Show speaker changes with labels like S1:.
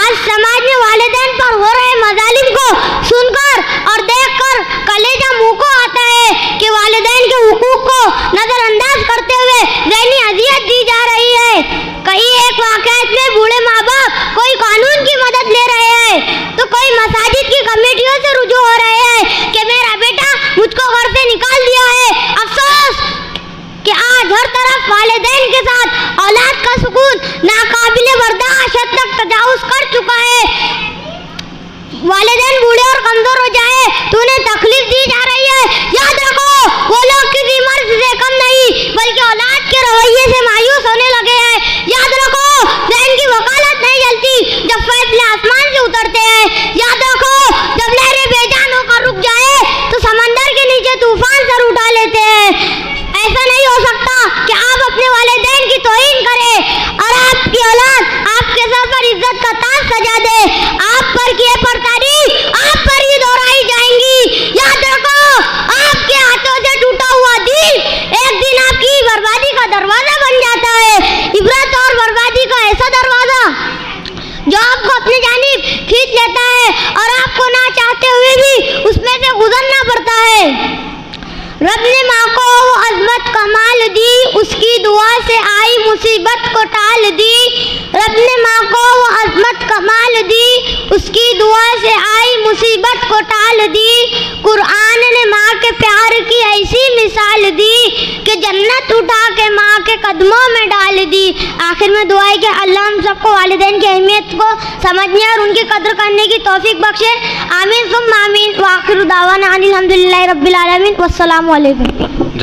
S1: आज समाज में वालिदैन पर हो रहे मजालिम को सुनकर और देखकर कलेजा मुंह को आता है कि वालिदैन के हुकूक को नजरअंदाज करते हुए ज़हनी अजियत दी जा रही है। कई एक वाक़यात में बूढ़े माँ बाप कोई कानून की मदद ले रहे हैं तो कोई मसाजिद की कमेटियों से रुजू हो रहे हैं कि मेरा बेटा मुझको घर से निकाल दिया है। अफसोस कि आज हर तरफ वालिदैन के साथ औलाद का सुकून नाकाबिले बर्दाश्त हद तक तजावुज़ कर चुका है। वालिदैन बूढ़े और कमजोर हो जाए तो उन्हें तकलीफ दी जा रही है। याद रखो वो लोग किसी मर्द से कम नहीं बल्कि औलाद के रवैये से मायूस होने लगे हैं। याद रखो ज़हन की वकालत नहीं जलती जब फैसले आसमान से उतरते हैं। याद रखो जब लहरें बेजान होकर रुक जाए तो समंदर के नीचे तूफान सर उठा लेते हैं। ऐसा नहीं हो सकता कि आप अपने वालिदैन की तौहीन करें और आपकी औलाद आपके सर पर इज्जत का ताज सजा दे। आप पर किए परतारी आप पर ही दोहराई जाएंगी। याद रखो आपके हाथों से टूटा हुआ दिल एक दिन आपकी बर्बादी का दरवाजा बन जाता है। इबरत और बर्बादी का ऐसा दरवाजा जो आपको अपनी जानिब खींच लेता है और आपको ना चाहते हुए भी उसमें से गुजरना पड़ता है। रब ने माँ को वो अज़मत कमाल दी उसकी दुआ से आई मुसीबत को टाल दी। रब ने माँ को वो अज़मत कमाल दी उसकी दुआ से आई मुसीबत को टाल दी। कुरान ने माँ के प्यार की ऐसी मिसाल दी कि जन्नत उठा के माँ के कदमों में डाल दी। आखिर में दुआ है कि अल्लाह हम सबको वालिदैन की अहमियत को समझने और उनकी कदर करने की तौफीक बख्शे। आमीन सुम्मा आमीन। व आखिरु दावाना अनिल हम्दुलिल्लाहि रब्बिल आलमीन। वस्सलामु अलैकुम।